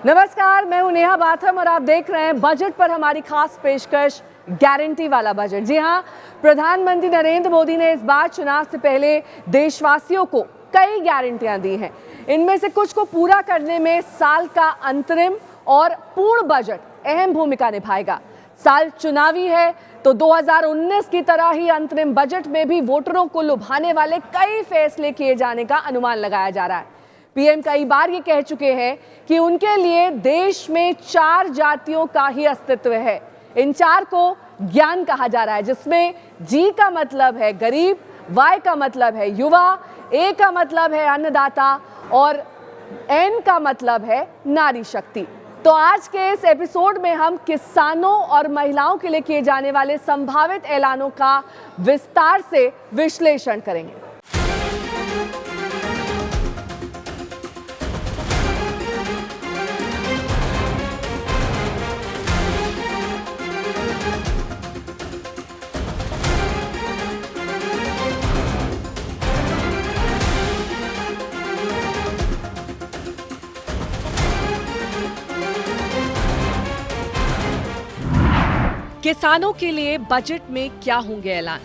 नमस्कार, मैं हूं नेहा बाथम और आप देख रहे हैं बजट पर हमारी खास पेशकश गारंटी वाला बजट। जी हां, प्रधानमंत्री नरेंद्र मोदी ने इस बार चुनाव से पहले देशवासियों को कई गारंटियां दी हैं। इनमें से कुछ को पूरा करने में साल का अंतरिम और पूर्ण बजट अहम भूमिका निभाएगा। साल चुनावी है तो 2019 की तरह ही अंतरिम बजट में भी वोटरों को लुभाने वाले कई फैसले किए जाने का अनुमान लगाया जा रहा है। पीएम कई बार ये कह चुके हैं कि उनके लिए देश में 4 जातियों का ही अस्तित्व है। इन 4 को ज्ञान कहा जा रहा है, जिसमें जी का मतलब है गरीब, वाई का मतलब है युवा, ए का मतलब है अन्नदाता और एन का मतलब है नारी शक्ति। तो आज के इस एपिसोड में हम किसानों और महिलाओं के लिए किए जाने वाले संभावित ऐलानों का विस्तार से विश्लेषण करेंगे। किसानों के लिए बजट में क्या होंगे ऐलान?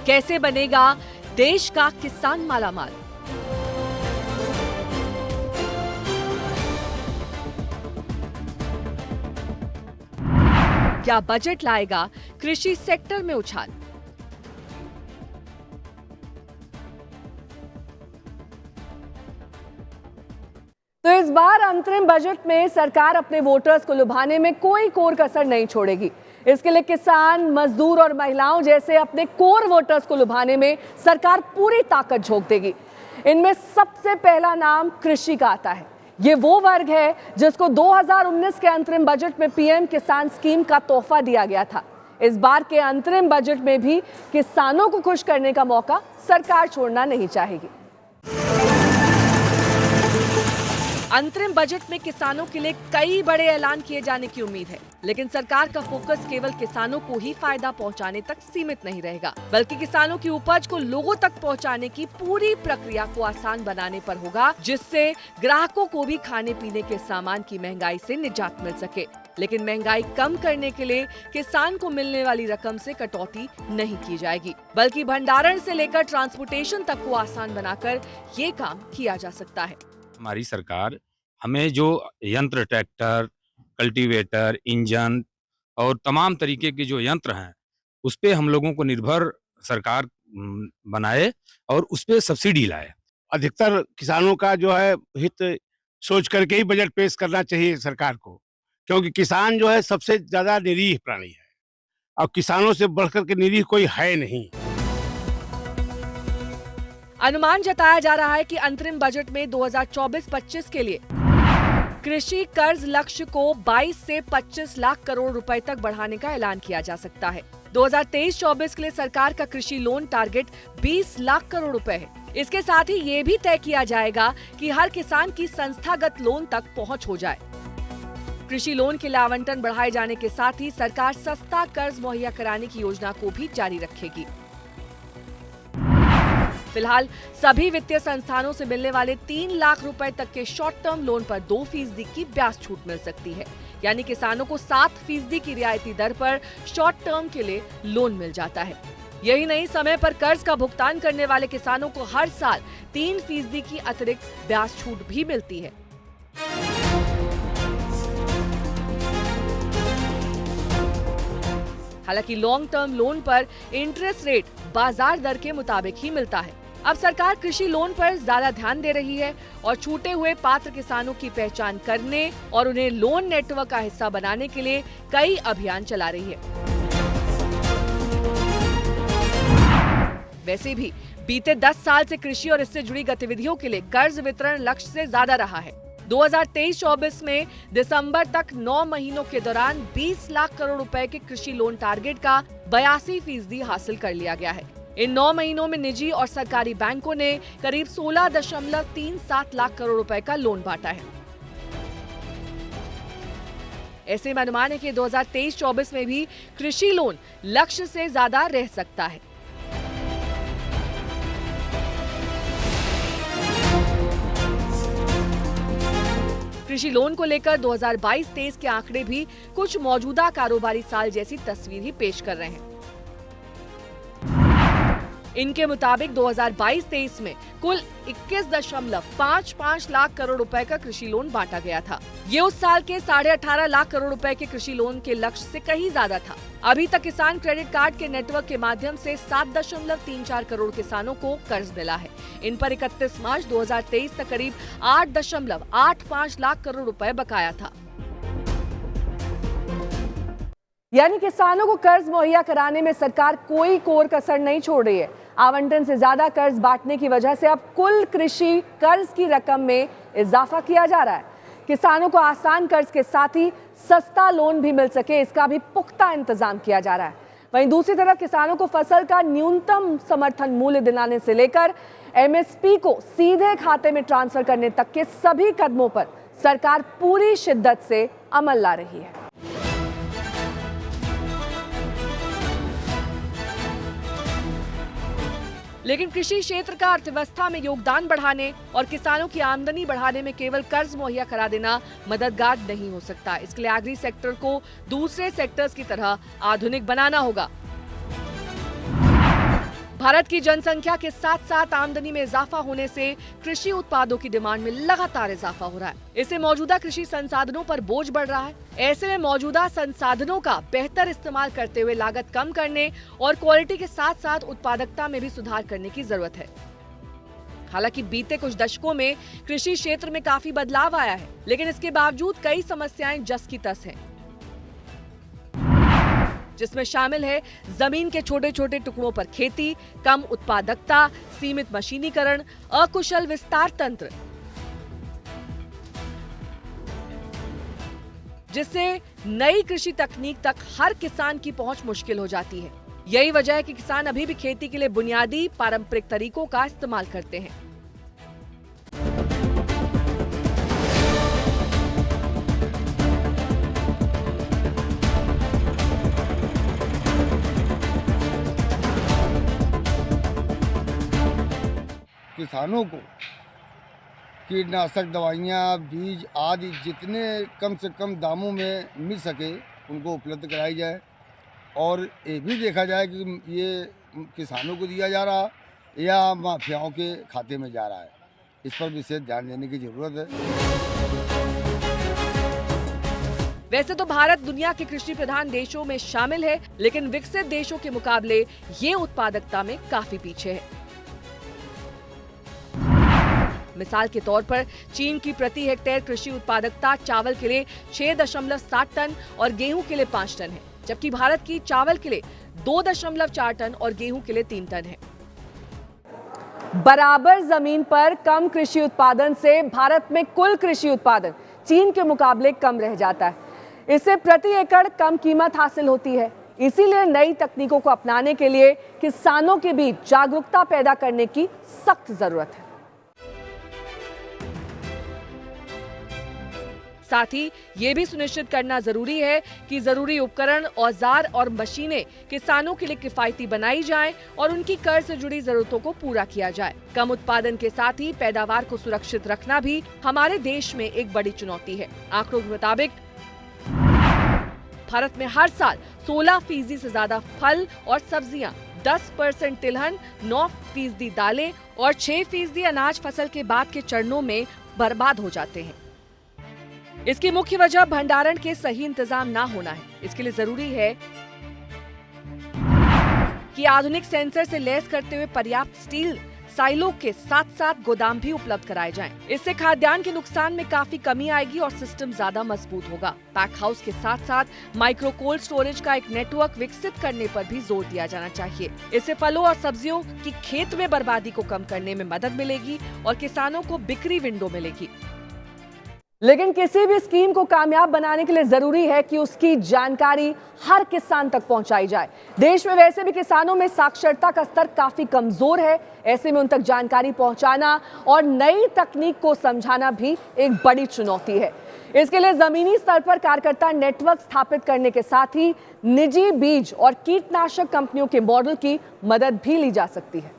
कैसे बनेगा देश का किसान मालामाल? क्या बजट लाएगा कृषि सेक्टर में उछाल? तो इस बार अंतरिम बजट में सरकार अपने वोटर्स को लुभाने में कोई कोर कसर नहीं छोड़ेगी। इसके लिए किसान, मजदूर और महिलाओं जैसे अपने कोर वोटर्स को लुभाने में सरकार पूरी ताकत झोंक देगी। इनमें सबसे पहला नाम कृषि का आता है। ये वो वर्ग है जिसको 2019 के अंतरिम बजट में पीएम किसान स्कीम का तोहफा दिया गया था। इस बार के अंतरिम बजट में भी किसानों को खुश करने का मौका सरकार छोड़ना नहीं चाहेगी। अंतरिम बजट में किसानों के लिए कई बड़े ऐलान किए जाने की उम्मीद है, लेकिन सरकार का फोकस केवल किसानों को ही फायदा पहुंचाने तक सीमित नहीं रहेगा, बल्कि किसानों की उपज को लोगों तक पहुंचाने की पूरी प्रक्रिया को आसान बनाने पर होगा, जिससे ग्राहकों को भी खाने पीने के सामान की महंगाई से निजात मिल सके। लेकिन महंगाई कम करने के लिए किसान को मिलने वाली रकम से कटौती नहीं की जाएगी, बल्कि भंडारण से लेकर ट्रांसपोर्टेशन तक को आसान बनाकर ये काम किया जा सकता है। हमारी सरकार हमें जो यंत्र, ट्रैक्टर, कल्टीवेटर, इंजन और तमाम तरीके के जो यंत्र हैं, उस पे हम लोगों को निर्भर सरकार बनाए और उस पे सब्सिडी लाए। अधिकतर किसानों का जो है हित सोच करके ही बजट पेश करना चाहिए सरकार को, क्योंकि किसान जो है सबसे ज्यादा निरीह प्राणी है और किसानों से बढ़कर के निरीह कोई है नहीं। अनुमान जताया जा रहा है कि अंतरिम बजट में 2024-25 के लिए कृषि कर्ज लक्ष्य को 22 से 25 लाख करोड़ रुपए तक बढ़ाने का ऐलान किया जा सकता है। 2023-24 के लिए सरकार का कृषि लोन टारगेट 20 लाख करोड़ रुपए है। इसके साथ ही ये भी तय किया जाएगा कि हर किसान की संस्थागत लोन तक पहुंच हो जाए। कृषि लोन के लिए आवंटन बढ़ाए जाने के साथ ही सरकार सस्ता कर्ज मुहैया कराने की योजना को भी जारी रखेगी। फिलहाल सभी वित्तीय संस्थानों से मिलने वाले 3 लाख रुपए तक के शॉर्ट टर्म लोन पर 2% की ब्याज छूट मिल सकती है, यानी किसानों को 7% की रियायती दर पर शॉर्ट टर्म के लिए लोन मिल जाता है। यही नहीं, समय पर कर्ज का भुगतान करने वाले किसानों को हर साल 3% की अतिरिक्त ब्याज छूट भी मिलती है। हालांकि लॉन्ग टर्म लोन पर इंटरेस्ट रेट बाजार दर के मुताबिक ही मिलता है। अब सरकार कृषि लोन पर ज्यादा ध्यान दे रही है और छूटे हुए पात्र किसानों की पहचान करने और उन्हें लोन नेटवर्क का हिस्सा बनाने के लिए कई अभियान चला रही है। वैसे भी बीते 10 साल से कृषि और इससे जुड़ी गतिविधियों के लिए कर्ज वितरण लक्ष्य से ज्यादा रहा है। 2023-24 में दिसंबर तक 9 महीनों के दौरान 20 लाख करोड़ रुपए के कृषि लोन टारगेट का 82% हासिल कर लिया गया है। इन 9 महीनों में निजी और सरकारी बैंकों ने करीब 16.37 लाख करोड़ रुपए का लोन बांटा है। ऐसे में अनुमान है कि 2023-24 में भी कृषि लोन लक्ष्य से ज्यादा रह सकता है। कृषि लोन को लेकर 2022-23 के आंकड़े भी कुछ मौजूदा कारोबारी साल जैसी तस्वीर ही पेश कर रहे हैं। इनके मुताबिक 2022-23 में कुल 21.55 लाख करोड़ रुपए का कृषि लोन बांटा गया था। ये उस साल के 18.5 लाख करोड़ रुपए के कृषि लोन के लक्ष्य से कहीं ज्यादा था। अभी तक किसान क्रेडिट कार्ड के नेटवर्क के माध्यम से 7.34 करोड़ किसानों को कर्ज मिला है। इन पर 31 मार्च 2023 तक करीब 8.85 लाख करोड़ रुपए बकाया था। यानी किसानों को कर्ज मुहैया कराने में सरकार कोई कोर कसर नहीं छोड़ रही है। आवंटन से ज्यादा कर्ज बांटने की वजह से अब कुल कृषि कर्ज की रकम में इजाफा किया जा रहा है। किसानों को आसान कर्ज के साथ ही सस्ता लोन भी मिल सके, इसका भी पुख्ता इंतजाम किया जा रहा है। वहीं दूसरी तरफ किसानों को फसल का न्यूनतम समर्थन मूल्य दिलाने से लेकर एमएसपी को सीधे खाते में ट्रांसफर करने तक के सभी कदमों पर सरकार पूरी शिद्दत से अमल ला रही है। लेकिन कृषि क्षेत्र का अर्थव्यवस्था में योगदान बढ़ाने और किसानों की आमदनी बढ़ाने में केवल कर्ज मुहैया करा देना मददगार नहीं हो सकता। इसके लिए एग्री सेक्टर को दूसरे सेक्टर्स की तरह आधुनिक बनाना होगा। भारत की जनसंख्या के साथ साथ आमदनी में इजाफा होने से कृषि उत्पादों की डिमांड में लगातार इजाफा हो रहा है। इससे मौजूदा कृषि संसाधनों पर बोझ बढ़ रहा है। ऐसे में मौजूदा संसाधनों का बेहतर इस्तेमाल करते हुए लागत कम करने और क्वालिटी के साथ साथ उत्पादकता में भी सुधार करने की जरूरत है। हालांकि बीते कुछ दशकों में कृषि क्षेत्र में काफी बदलाव आया है, लेकिन इसके बावजूद कई समस्याएं जस की तस हैं, जिसमें शामिल है जमीन के छोटे छोटे टुकड़ों पर खेती, कम उत्पादकता, सीमित मशीनीकरण, अकुशल विस्तार तंत्र, जिससे नई कृषि तकनीक तक हर किसान की पहुंच मुश्किल हो जाती है। यही वजह है कि किसान अभी भी खेती के लिए बुनियादी पारंपरिक तरीकों का इस्तेमाल करते हैं। किसानों को कीटनाशक दवाइयाँ, बीज आदि जितने कम से कम दामों में मिल सके उनको उपलब्ध कराई जाए और ये भी देखा जाए कि ये किसानों को दिया जा रहा या माफियाओं के खाते में जा रहा है। इस पर विशेष ध्यान देने की जरूरत है। वैसे तो भारत दुनिया के कृषि प्रधान देशों में शामिल है, लेकिन विकसित देशों के मुकाबले ये उत्पादकता में काफी पीछे है। मिसाल के तौर पर चीन की प्रति हेक्टेयर कृषि उत्पादकता चावल के लिए 6.7 टन और गेहूं के लिए 5 टन है, जबकि भारत की चावल के लिए 2.4 टन और गेहूं के लिए 3 टन है। बराबर जमीन पर कम कृषि उत्पादन से भारत में कुल कृषि उत्पादन चीन के मुकाबले कम रह जाता है। इससे प्रति एकड़ कम कीमत हासिल होती है। इसीलिए नई तकनीकों को अपनाने के लिए किसानों के बीच जागरूकता पैदा करने की सख्त जरूरत है। साथ ही ये भी सुनिश्चित करना जरूरी है कि जरूरी उपकरण, औजार और मशीनें किसानों के लिए किफायती बनाई जाएं और उनकी कर्ज से जुड़ी जरूरतों को पूरा किया जाए। कम उत्पादन के साथ ही पैदावार को सुरक्षित रखना भी हमारे देश में एक बड़ी चुनौती है। आंकड़ों के मुताबिक भारत में हर साल 16% से ज्यादा फल और सब्जियां, 10% तिलहन, 9% दालें और 6% अनाज फसल के बाद के चरणों में बर्बाद हो जाते हैं। इसकी मुख्य वजह भंडारण के सही इंतजाम ना होना है। इसके लिए जरूरी है कि आधुनिक सेंसर से लैस करते हुए पर्याप्त स्टील साइलो के साथ साथ गोदाम भी उपलब्ध कराए जाएं। इससे खाद्यान्न के नुकसान में काफी कमी आएगी और सिस्टम ज्यादा मजबूत होगा। पैक हाउस के साथ साथ माइक्रो कोल्ड स्टोरेज का एक नेटवर्क विकसित करने पर भी जोर दिया जाना चाहिए। इससे फलों और सब्जियों की खेत में बर्बादी को कम करने में मदद मिलेगी और किसानों को बिक्री विंडो मिलेगी। लेकिन किसी भी स्कीम को कामयाब बनाने के लिए जरूरी है कि उसकी जानकारी हर किसान तक पहुंचाई जाए। देश में वैसे भी किसानों में साक्षरता का स्तर काफी कमजोर है। ऐसे में उन तक जानकारी पहुंचाना और नई तकनीक को समझाना भी एक बड़ी चुनौती है। इसके लिए जमीनी स्तर पर कार्यकर्ता नेटवर्क स्थापित करने के साथ ही निजी बीज और कीटनाशक कंपनियों के मॉडल की मदद भी ली जा सकती है।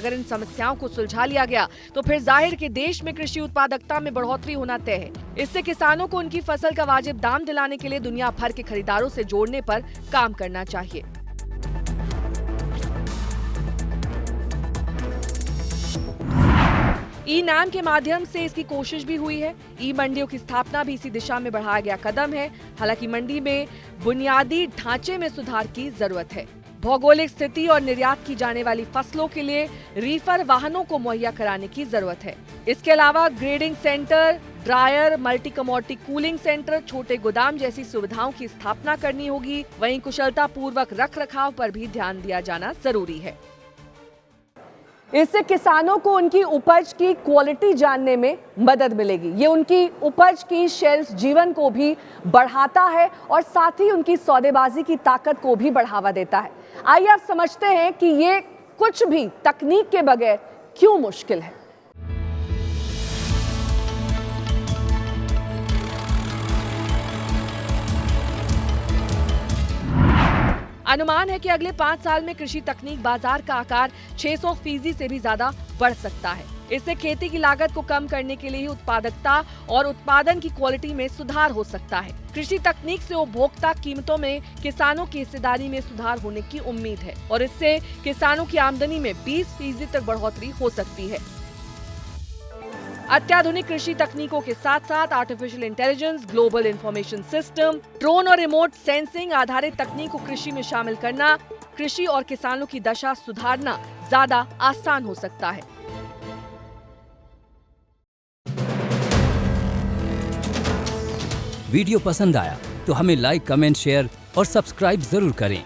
अगर इन समस्याओं को सुलझा लिया गया तो फिर जाहिर कि देश में कृषि उत्पादकता में बढ़ोतरी होना तय है। इससे किसानों को उनकी फसल का वाजिब दाम दिलाने के लिए दुनिया भर के खरीदारों से जोड़ने पर काम करना चाहिए। ई नाम के माध्यम से इसकी कोशिश भी हुई है। ई मंडियों की स्थापना भी इसी दिशा में बढ़ाया गया कदम है। हालांकि मंडी में बुनियादी ढांचे में सुधार की जरूरत है। भौगोलिक स्थिति और निर्यात की जाने वाली फसलों के लिए रीफर वाहनों को मुहैया कराने की जरूरत है। इसके अलावा grading centre, dryer, multi commodity cooling centre, छोटे गोदाम जैसी सुविधाओं की स्थापना करनी होगी। वहीं कुशलता पूर्वक रख रखाव पर भी ध्यान दिया जाना जरूरी है। इससे किसानों को उनकी उपज की क्वालिटी जानने में मदद मिलेगी। ये उनकी उपज की शेल्फ जीवन को भी बढ़ाता है और साथ ही उनकी सौदेबाजी की ताकत को भी बढ़ावा देता है। आइए आप समझते हैं कि ये कुछ भी तकनीक के बगैर क्यों मुश्किल है। अनुमान है कि अगले 5 साल में कृषि तकनीक बाजार का आकार 600% से भी ज्यादा बढ़ सकता है। इससे खेती की लागत को कम करने के लिए ही उत्पादकता और उत्पादन की क्वालिटी में सुधार हो सकता है। कृषि तकनीक से उपभोक्ता कीमतों में किसानों की हिस्सेदारी में सुधार होने की उम्मीद है और इससे किसानों की आमदनी में 20% तक बढ़ोतरी हो सकती है। अत्याधुनिक कृषि तकनीकों के साथ साथ artificial intelligence, global information system, drone और रिमोट सेंसिंग आधारित तकनीक को कृषि में शामिल करना कृषि और किसानों की दशा सुधारना ज्यादा आसान हो सकता है। वीडियो पसंद आया तो हमें लाइक, कमेंट, शेयर और सब्सक्राइब जरूर करें।